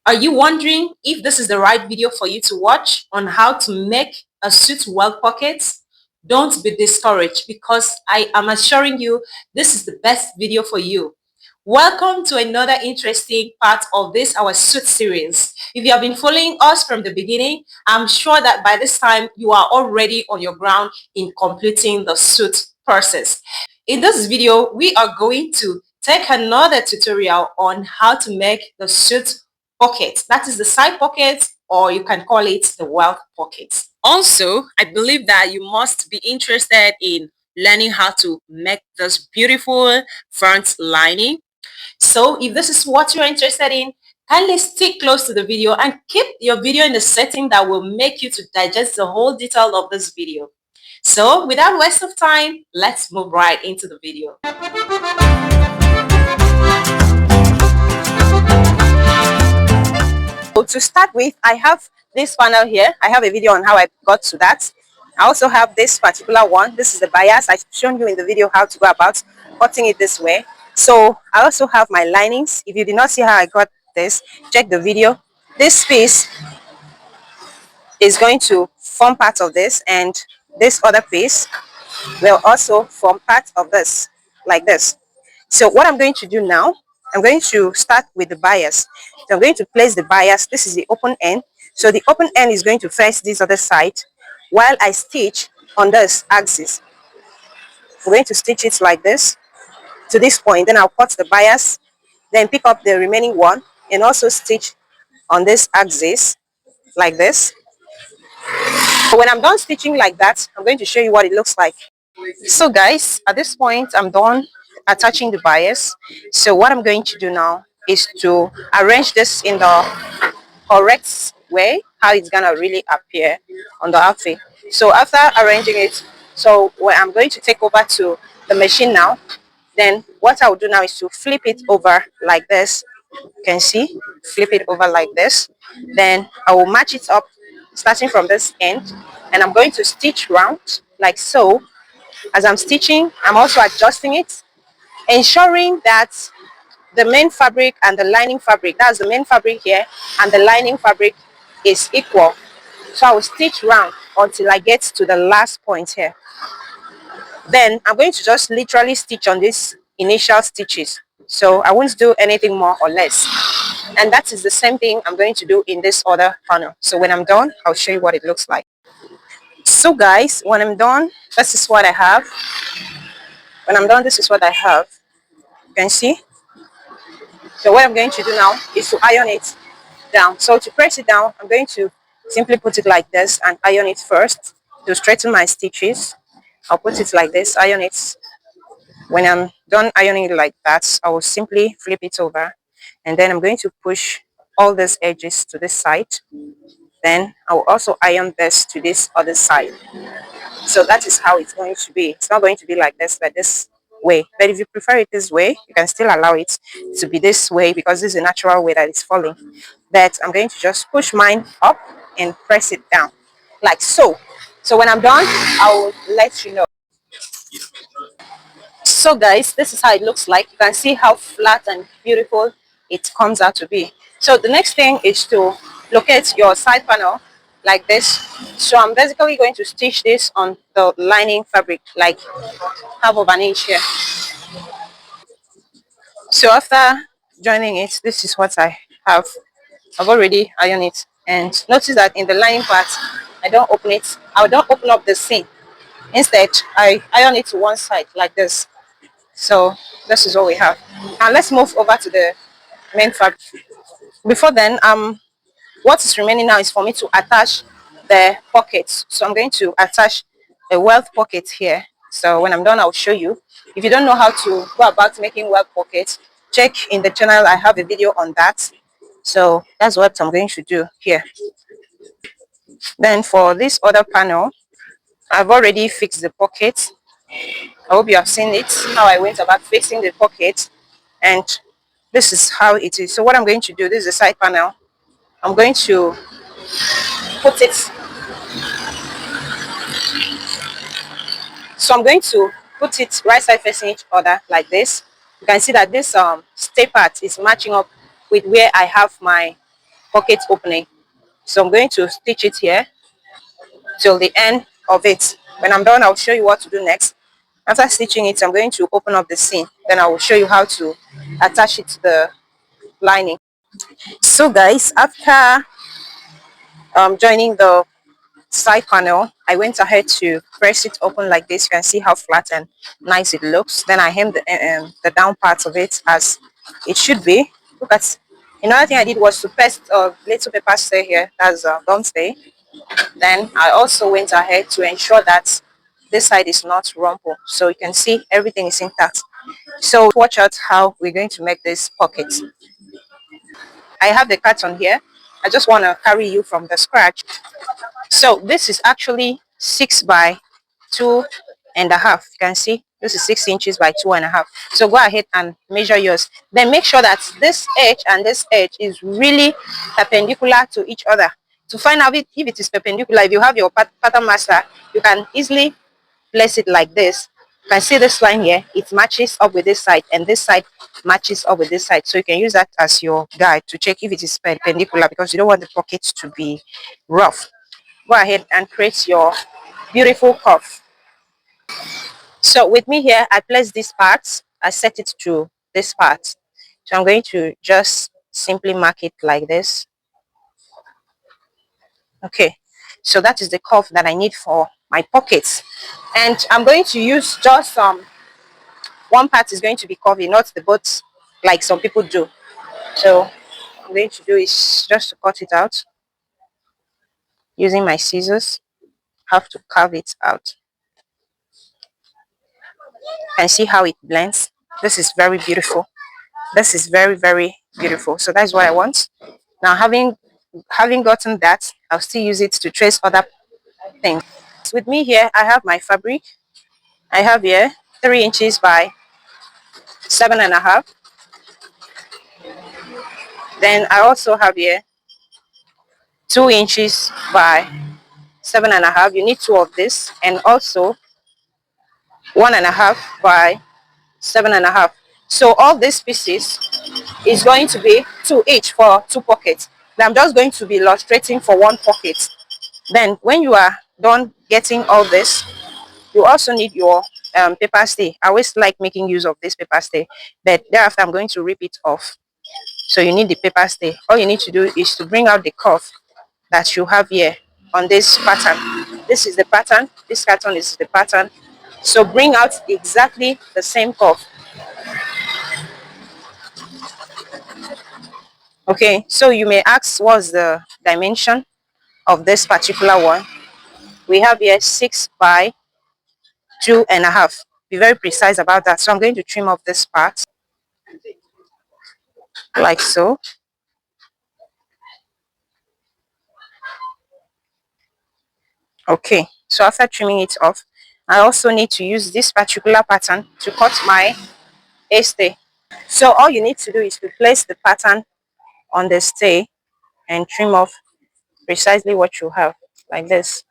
Are you wondering if this is the right video for you to watch on how to make a suit welt pocket? Don't be discouraged because I am assuring you this is the best video for you. Welcome to another interesting part of this our suit series. If you have been following us from the beginning, I'm sure that by this time you are already on your ground in completing the suit process. In this video, we are going to take another tutorial on how to make the suit pocket. That is the side pocket, or you can call it the welt pocket. Also, I believe that you must be interested in learning how to make this beautiful front lining. So if this is what you're interested in, kindly stick close to the video and keep your video in the setting that will make you to digest the whole detail of this video. So without waste of time, let's move right into the video. So to start with, I have this panel here. I have a video on how I got to that. I also have this particular one. This is the bias. I've shown you in the video how to go about cutting it this way. So I also have my linings. If you did not see how I got this, check the video. This piece is going to form part of this, and this other piece will also form part of this, like this. So what I'm going to do now, I'm going to start with the bias. So I'm going to place the bias. This is the open end. So the open end is going to face this other side while I stitch on this axis. I'm going to stitch it like this to this point. Then I'll cut the bias, then pick up the remaining one and also stitch on this axis like this. So when I'm done stitching like that, I'm going to show you what it looks like. So guys, at this point I'm done attaching the bias. So what I'm going to do now is to arrange this in the correct way, how it's gonna really appear on the outfit. So after arranging it, so when I'm going to take over to the machine now, then what I will do now is to flip it over like this. You can see, flip it over like this. Then I will match it up starting from this end, and I'm going to stitch round like so. As I'm stitching, I'm also adjusting it, ensuring that the main fabric and the lining fabric, that's the main fabric here, and the lining fabric is equal. So I will stitch round until I get to the last point here. Then I'm going to just literally stitch on these initial stitches. So I won't do anything more or less. And that is the same thing I'm going to do in this other panel. So when I'm done, I'll show you what it looks like. So guys, when I'm done, this is what I have. When I'm done, this is what I have. You can see. So what I'm going to do now is to iron it down. So to press it down, I'm going to simply put it like this and iron it first to straighten my stitches. I'll put it like this, iron it. When I'm done ironing it like that, I will simply flip it over, and then I'm going to push all these edges to this side. Then I will also iron this to this other side. So that is how it's going to be. It's not going to be like this, but this way. But if you prefer it this way, you can still allow it to be this way because this is a natural way that it's falling. But I'm going to just push mine up and press it down like so. So when I'm done, I will let you know. So guys, this is how it looks like. You can see how flat and beautiful it comes out to be. So the next thing is to locate your side panel like this. So I'm basically going to stitch this on the lining fabric like half of an inch here. So after joining it, this is what I have. I've already ironed it, and notice that in the lining part I don't open it. I don't open up the seam. Instead I iron it to one side like this. So this is what we have. And let's move over to the main fabric. Before then, what is remaining now is for me to attach the pockets. So I'm going to attach a welt pocket here. So when I'm done, I'll show you. If you don't know how to go about making welt pockets, check in the channel. I have a video on that. So that's what I'm going to do here. Then for this other panel, I've already fixed the pocket. I hope you have seen it, how I went about fixing the pocket, and this is how it is. So what I'm going to do, this is the side panel. I'm going to put it, so I'm going to put it right side facing each other like this. You can see that this stay part is matching up with where I have my pocket opening. So I'm going to stitch it here till the end of it. When I'm done, I'll show you what to do next. After stitching it, I'm going to open up the seam. Then I will show you how to attach it to the lining. So guys, after joining the side panel, I went ahead to press it open like this. You can see how flat and nice it looks. Then I hemmed the down part of it as it should be. Look at, another thing I did was to paste a little paper stay here. That's a gum stay. Then I also went ahead to ensure that this side is not rumpled. So you can see everything is intact. So watch out how we're going to make this pocket. I have the carton here. I just want to carry you from the scratch. So this is actually 6 by 2.5. You can see this is 6 inches by 2.5. So go ahead and measure yours. Then make sure that this edge and this edge is really perpendicular to each other. To find out if it is perpendicular, if you have your pattern master, you can easily place it like this. You can see this line here, it matches up with this side, and this side matches up with this side. So you can use that as your guide to check if it is perpendicular, because you don't want the pocket to be rough. Go ahead and create your beautiful cuff. So with me here, I place this part, I set it to this part. So I'm going to just simply mark it like this. Okay, so that is the cuff that I need for my pockets. And I'm going to use just one part is going to be curvy, not the both like some people do. So what I'm going to do is just to cut it out using my scissors. Have to carve it out and see how it blends. This is very beautiful. This is very, very beautiful. So that's what I want. Now having gotten that, I'll still use it to trace other things. So with me here, I have my fabric. I have here 3 inches by 7.5. Then I also have here 2 inches by 7.5. You need two of this, and also 1.5 by 7.5. So all these pieces is going to be 2 each for 2 pockets. Then I'm just going to be illustrating for 1 pocket. Then when you are done getting all this, you also need your paper stay. I always like making use of this paper stay, but thereafter I'm going to rip it off. So you need the paper stay. All you need to do is to bring out the cuff that you have here on this pattern. This is the pattern. This carton is the pattern. So bring out exactly the same cuff. Okay, so you may ask what's the dimension of this particular one. We have here 6 by 2.5. Be very precise about that. So I'm going to trim off this part like so. Okay, so after trimming it off, I also need to use this particular pattern to cut my stay. So all you need to do is to place the pattern on the stay and trim off precisely what you have like this.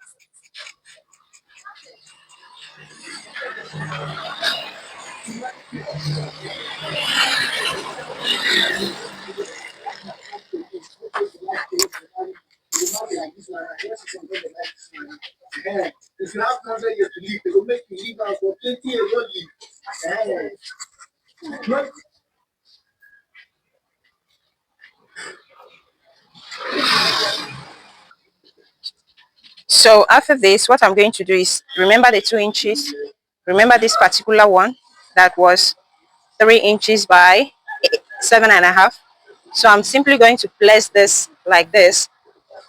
So after this, what I'm going to do is remember the 2 inches. Remember this particular one that was 3 inches by 7.5. So I'm simply going to place this like this,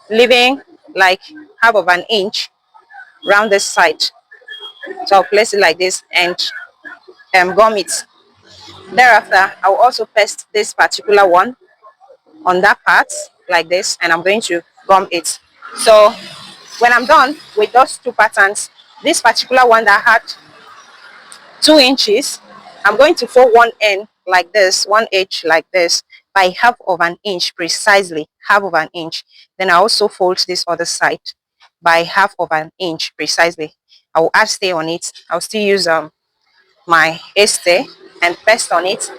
leaving like half of an inch round this side. So I'll place it like this and gum it. Thereafter, I will also paste this particular one on that part like this, and I'm going to gum it. So when I'm done with those 2 patterns, this particular one that had 2 inches, I'm going to fold one end like this, one edge like this, by half of an inch, precisely half of an inch. Then I also fold this other side by half of an inch precisely. I will add stay on it. I'll still use my stay and paste on it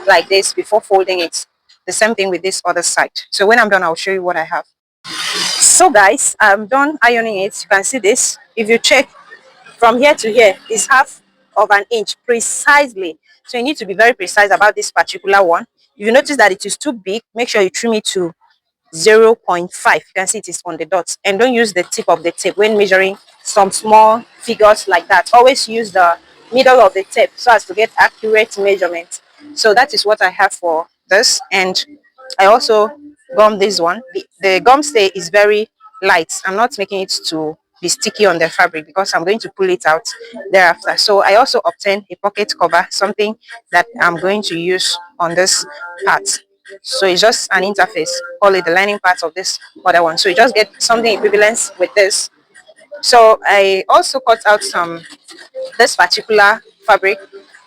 like this before folding it. the same thing with this other side. So when I'm done, I'll show you what I have. So guys, I'm done ironing it. You can see this. If you check from here to here, is half of an inch precisely. So you need to be very precise about this particular one. If you notice that it is too big, make sure you trim it to 0.5. You can see it is on the dot, and don't use the tip of the tape when measuring some small figures like that. Always use the middle of the tape so as to get accurate measurement. So that is what I have for this. And I also gum this one. The gum stay is very light. I'm not making it to be sticky on the fabric because I'm going to pull it out thereafter. So I also obtained a pocket cover, something that I'm going to use on this part. So it's just an interface, call it the lining part of this other one. So you just get something equivalent with this. So I also cut out this particular fabric.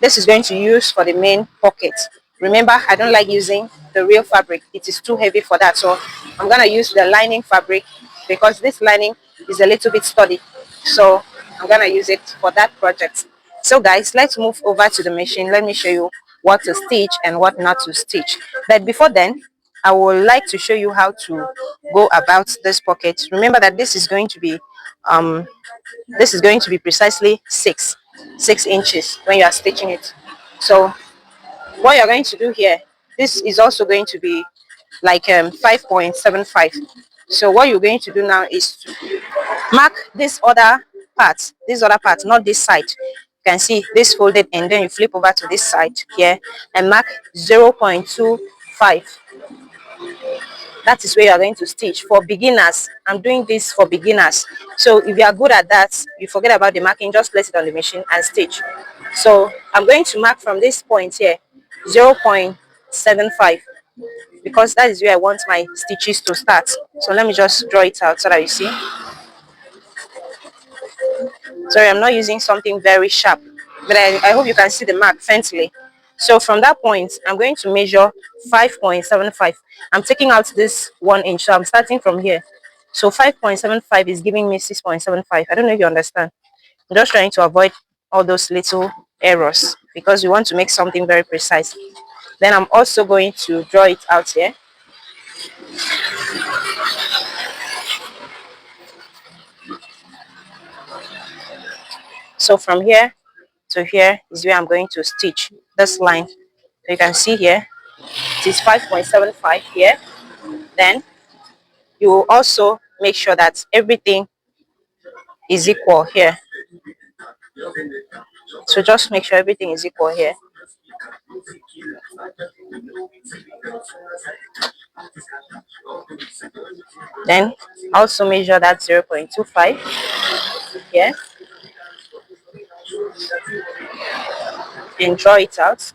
This is going to use for the main pocket. Remember, I don't like using the real fabric. It is too heavy for that. So I'm going to use the lining fabric because this lining is a little bit sturdy. So I'm going to use it for that project. So guys, let's move over to the machine. Let me show you what to stitch and what not to stitch. But before then, I would like to show you how to go about this pocket. Remember that um this is going to be precisely 6 inches when you are stitching it. So what you're going to do here, this is also going to be like 5.75. So what you're going to do now is to mark this other part, not this side. You can see this folded, and then you flip over to this side here and mark 0.25. That is where you are going to stitch for beginners. I'm doing this for beginners. So if you are good at that, you forget about the marking, just place it on the machine and stitch. So I'm going to mark from this point here 0.75 because that is where I want my stitches to start. So let me just draw it out so that you see. Sorry, I'm not using something very sharp, but I hope you can see the mark faintly. So from that point, I'm going to measure 5.75. I'm taking out this 1 inch, so I'm starting from here. So 5.75 is giving me 6.75. I don't know if you understand. I'm just trying to avoid all those little errors because we want to make something very precise. Then I'm also going to draw it out here. So from here to here is where I'm going to stitch this line. So you can see here, it is 5.75 here. Then you will also make sure that everything is equal here. So just make sure everything is equal here. Then also measure that 0.25 here and draw it out.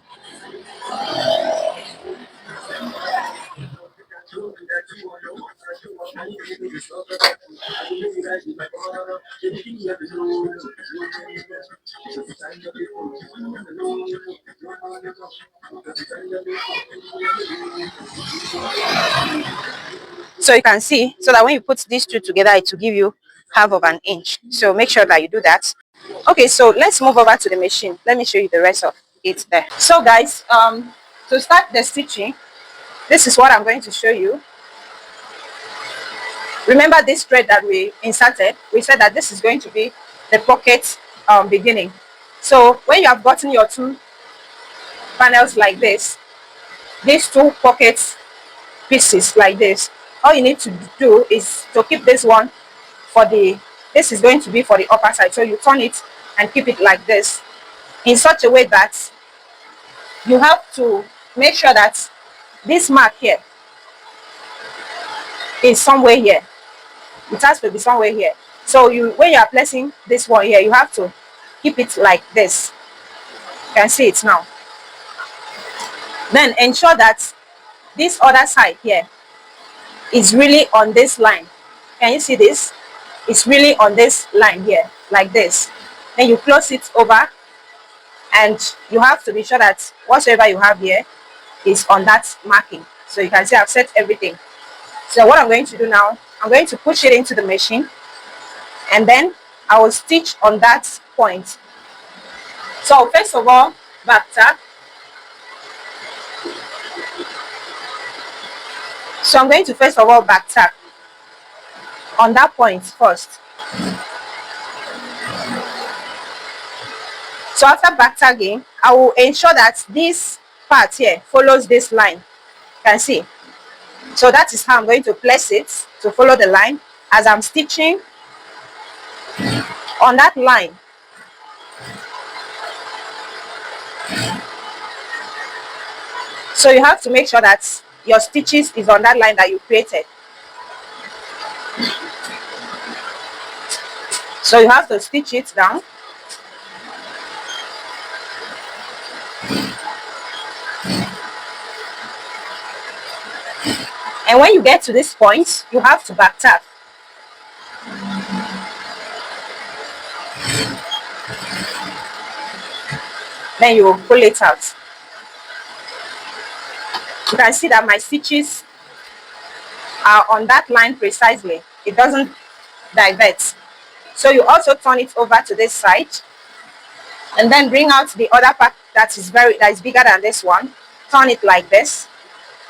So you can see, so that when you put these two together, it will give you half of an inch. So make sure that you do that. Okay, so let's move over to the machine. Let me show you the rest of it there. So guys, to start the stitching, this is what I'm going to show you. Remember this thread that we inserted? We said that this is going to be the pocket beginning. So when you have gotten your two panels like this, these two pocket pieces like this, all you need to do is to keep this one for this is going to be for the upper side. So you turn it and keep it like this in such a way that you have to make sure that this mark here is somewhere here. It has to be somewhere here. So when you are placing this one here, you have to keep it like this. You can see it now. Then ensure that this other side here is really on this line. Can you see this? It's really on this line here, like this. Then you close it over, and you have to be sure that whatever you have here is on that marking. So you can see I've set everything. So what I'm going to do now, I'm going to push it into the machine, and then I will stitch on that point. So first of all, back tap. So I'm going to first of all back tack on that point first. So after back tagging, I will ensure that this part here follows this line. You can see. So that is how I'm going to place it to follow the line as I'm stitching on that line. So you have to make sure that your stitches is on that line that you created. So you have to stitch it down. And when you get to this point, you have to back tack. Then you pull it out. You can see that my stitches are on that line precisely. It doesn't divert. So you also turn it over to this side and then bring out the other part that is bigger than this one. Turn it like this.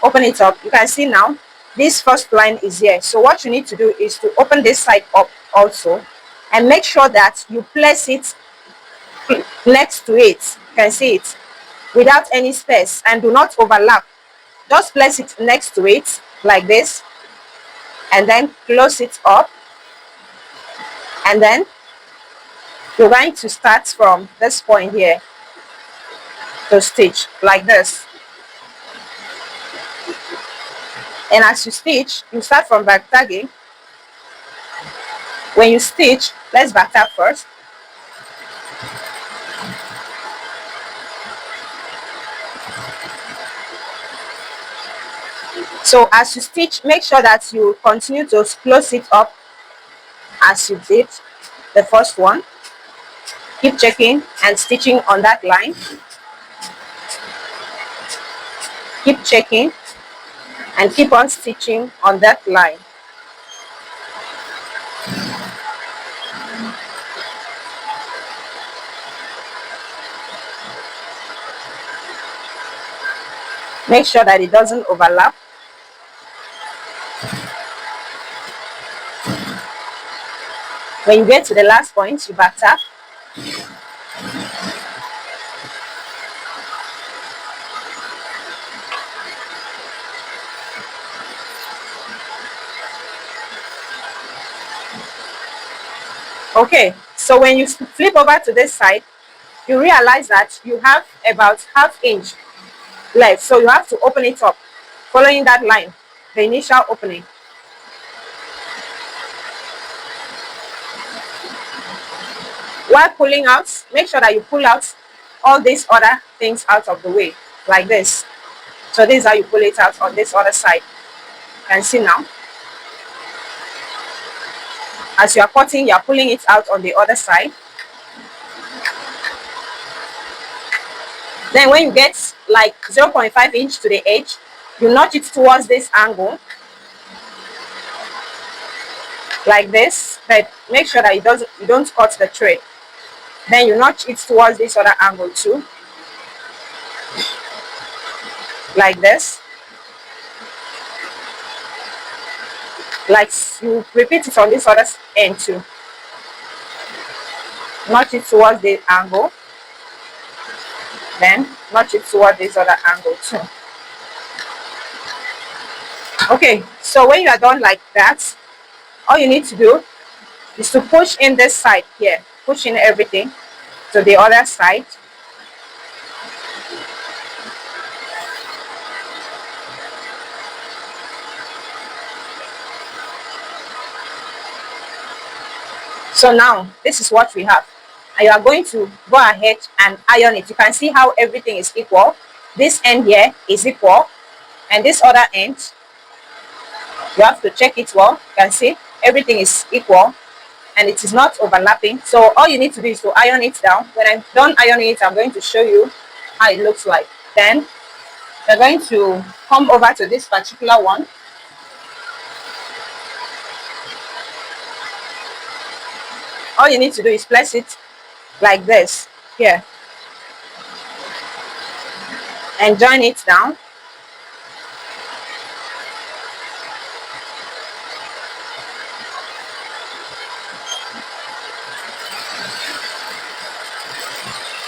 Open it up. You can see now this first line is here. So what you need to do is to open this side up also and make sure that you place it next to it. You can see it without any space and do not overlap. Just place it next to it like this and then close it up, and then you're going to start from this point here to stitch like this. And as you stitch, you start from back tagging. When you stitch, let's back tag first. So as you stitch, make sure that you continue to close it up as you did the first one. Keep checking and stitching on that line. Keep checking and keep on stitching on that line. Make sure that it doesn't overlap. When you get to the last point, you back tap. Okay, so when you flip over to this side, you realize that you have about ½ inch left. So you have to open it up, following that line, the initial opening. While pulling out, make sure that you pull out all these other things out of the way, like this. So this is how you pull it out on this other side. You can see now. As you are cutting, you are pulling it out on the other side. Then when you get like 0.5 inch to the edge, you notch it towards this angle, like this, but make sure that you don't cut the thread. Then you notch it towards this other angle too, like this. Like you repeat it on this other end too. Notch it towards the angle, then notch it towards this other angle too. Okay, so when you are done like that, all you need to do is to push in this side here, push in everything to the other side. So now this is what we have, and you are going to go ahead and iron it. You can see how everything is equal. This end here is equal, and this other end, you have to check it well. You can see everything is equal and it is not overlapping. So all you need to do is to iron it down. When I'm done ironing it, I'm going to show you how it looks like. Then you're going to come over to this particular one. All you need to do is place it like this here and join it down.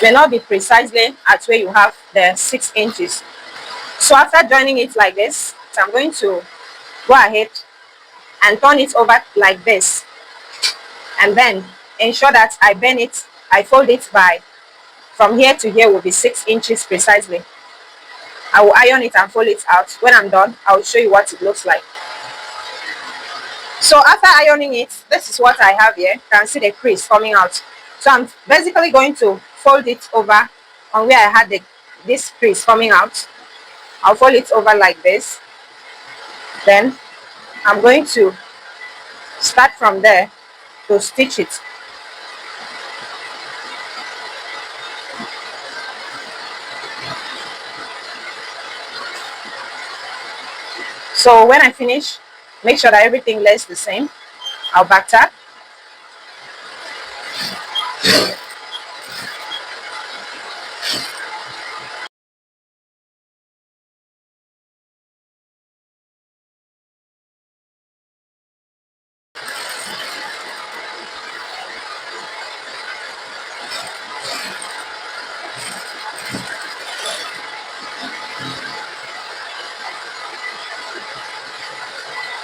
may not be precisely at where you have the 6 inches. So after joining it like this, so I'm going to go ahead and turn it over like this, and then ensure that I bend it, I fold it by from here to here will be 6 inches precisely. I will iron it and fold it out. When I'm done, I will show you what it looks like. So after ironing it, this is what I have here. You can see the crease coming out. So I'm basically going to fold it over on where I had this crease coming out. I'll fold it over like this. Then I'm going to start from there to stitch it. So when I finish, make sure that everything lays the same. I'll back tap.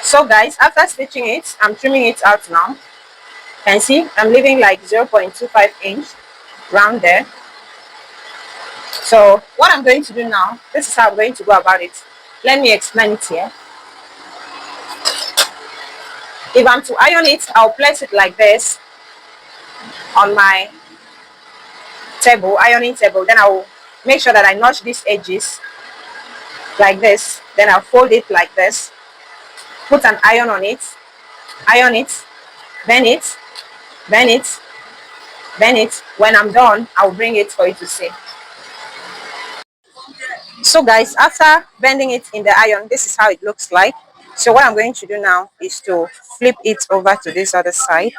So guys, after stitching it, I'm trimming it out now. Can see I'm leaving like 0.25 inch round there. So what I'm going to do now, this is how I'm going to go about it. Let me explain it here. If I'm to iron it, I'll place it like this on my table, ironing table. Then I'll make sure that I notch these edges like this. Then I'll fold it like this, put an iron on it, iron it, bend it, bend it, bend it. When I'm done, I'll bring it for you to see. So guys, after bending it in the iron, this is how it looks like. So what I'm going to do now is to flip it over to this other side.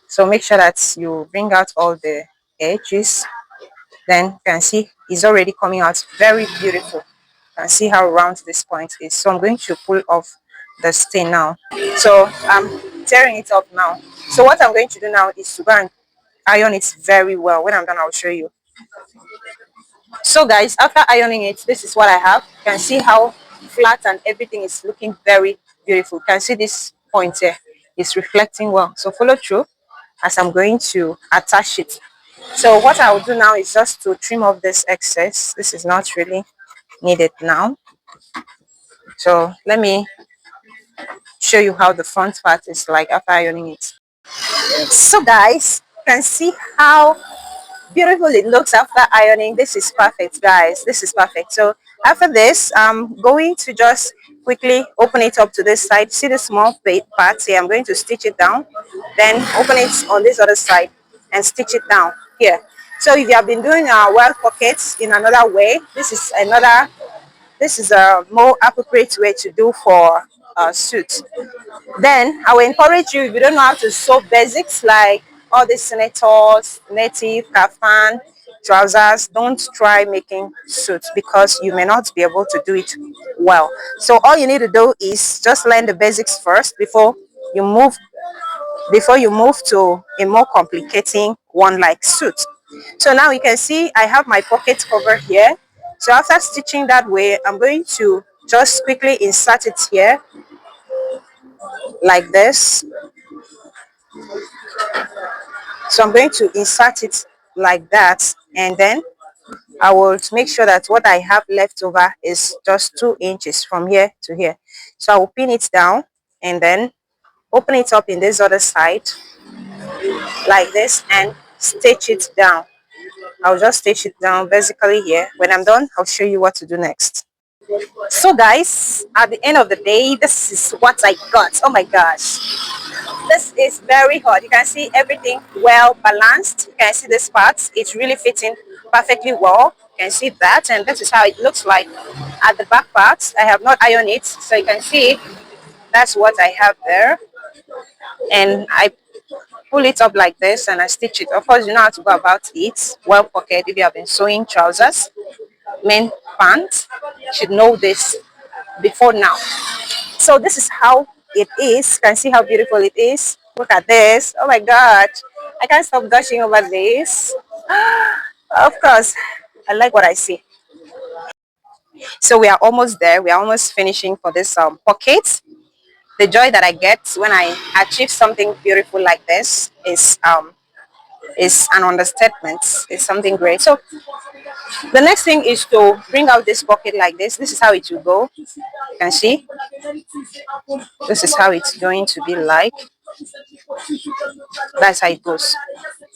So make sure that you bring out all the edges. Then you can see it's already coming out very beautiful. You can see how round this point is. So I'm going to pull off the stain now. So I'm tearing it up now. So what I'm going to do now is to go and iron it very well. When I'm done, I'll show you. So guys, after ironing it, this is what I have. You can see how flat and everything is looking very beautiful. You can see this point here is reflecting well. So follow through as I'm going to attach it. So what I will do now is just to trim off this excess. This is not really needed now. So let me show you how the front part is like after ironing it. So guys, you can see how beautiful it looks after ironing. This is perfect, guys. This is perfect. So after this, I'm going to just quickly open it up to this side. See the small part here? I'm going to stitch it down, then open it on this other side and stitch it down here. So if you have been doing welt pockets in another way, this is a more appropriate way to do for suits. Then I will encourage you, if you don't know how to sew basics like all these senators, native, kaftan, trousers, don't try making suits because you may not be able to do it well. So all you need to do is just learn the basics first you move before you move to a more complicating one like suit. So now you can see I have my pocket cover here. So after stitching that way, I'm going to just quickly insert it here like this. So I'm going to insert it like that, and then I will make sure that what I have left over is just 2 inches from here to here. So I will pin it down and then open it up in this other side like this and stitch it down. I'll just stitch it down basically here. When I'm done, I'll show you what to do next. So guys, at the end of the day, this is what I got. Oh my gosh, this is very hot. You can see everything well balanced. You can see this part, it's really fitting perfectly well. You can see that, and this is how it looks like at the back part. I have not ironed it, so you can see that's what I have there. And I pull it up like this and I stitch it. Of course, you know how to go about it. Well pocket, if you have been sewing trousers, men pants, you should know this before now. So this is how it is. You can see how beautiful it is. Look at this. Oh my god. I can't stop gushing over this. Of course. I like what I see. So we are almost there. We are almost finishing for this pocket. The joy that I get when I achieve something beautiful like this is an understatement. It's something great. So the next thing is to bring out this pocket like this. This is how it will go. You can see. This is how it's going to be like. That's how it goes.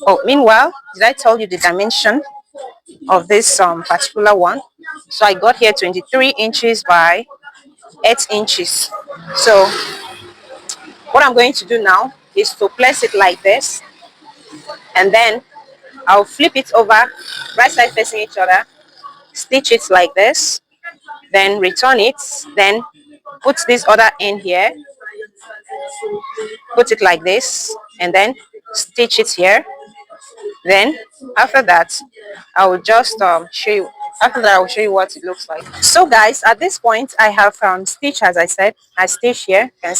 Oh, meanwhile, did I tell you the dimension of this particular one? So I got here 23 inches by 8 inches. So what I'm going to do now is to place it like this, and then I'll flip it over, right side facing each other, stitch it like this, then return it, then put this other end here, put it like this, and then stitch it here. Then after that, I will just show you. After that, I will show you what it looks like. So guys, at this point, I have stitch, as I said. I stitch here. You can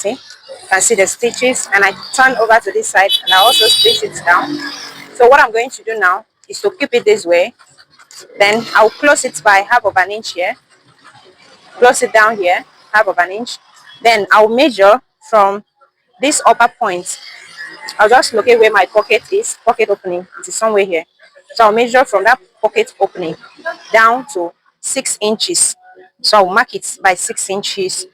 see the stitches, and I turn over to this side, and I also stitch it down. So what I'm going to do now is to keep it this way. Then I'll close it by half of an inch here. Close it down here, half of an inch. Then I'll measure from this upper point. I'll just locate where my pocket is, pocket opening. It is somewhere here. So I'll measure from that pocket opening down to 6 inches. So I'll mark it by 6 inches,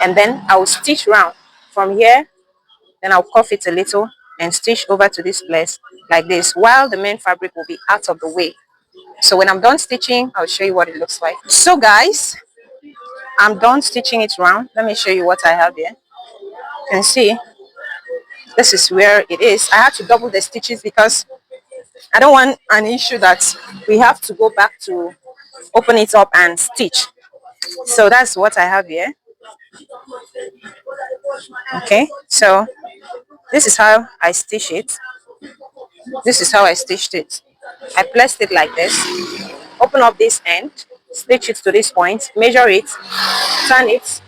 and then I'll stitch round from here. Then I'll cuff it a little and stitch over to this place like this, while the main fabric will be out of the way. So when I'm done stitching, I'll show you what it looks like. So guys, I'm done stitching it round. Let me show you what I have here. You can see this is where it is. I had to double the stitches because I don't want an issue that we have to go back to open it up and stitch. So that's what I have here. Okay, so this is how I stitch it. This is how I stitched it. I placed it like this, open up this end, stitch it to this point, measure it, turn it.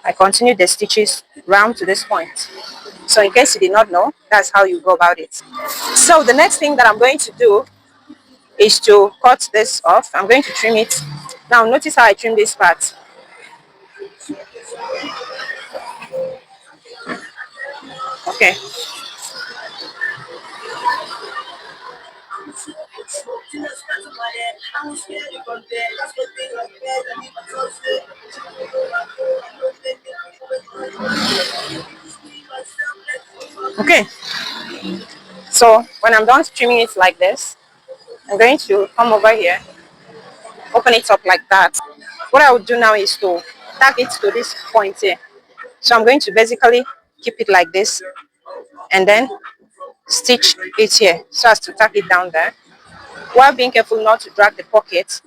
I continue the stitches round to this point. So in case you did not know, that's how you go about it. So the next thing that I'm going to do is to cut this off. I'm going to trim it. Now notice how I trim this part. Okay. Okay. So when I'm done trimming it like this, I'm going to come over here, open it up like that. What I would do now is to tack it to this point here. So I'm going to basically keep it like this and then stitch it here so as to tack it down there, while being careful not to drag the pocket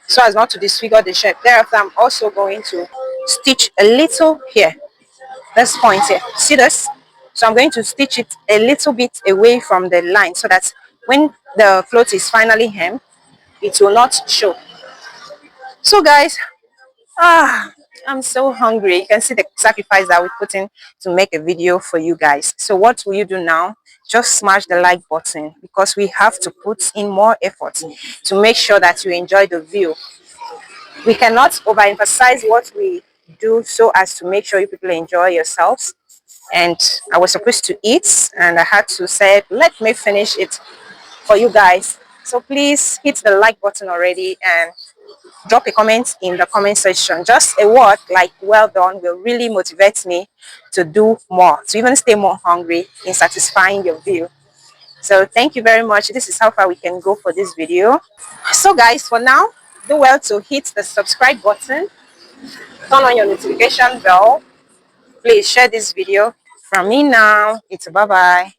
so as not to disfigure the shape. Thereafter, I'm also going to stitch a little here, this point here. See this? So I'm going to stitch it a little bit away from the line so that when the cloth is finally hemmed, it will not show. So guys, I'm so hungry. You can see the sacrifice that we put in to make a video for you guys. So what will you do now? Just smash the like button, because we have to put in more effort to make sure that you enjoy the view. We cannot overemphasize what we do so as to make sure you people enjoy yourselves. And I was supposed to eat, and I had to say, let me finish it for you guys. So please hit the like button already and drop a comment in the comment section. Just a word like well done will really motivate me to do more, to even stay more hungry in satisfying your view. So thank you very much. This is how far we can go for this video. So guys, for now, do well to hit the subscribe button, turn on your notification bell. Please share this video. From me now, it's bye bye.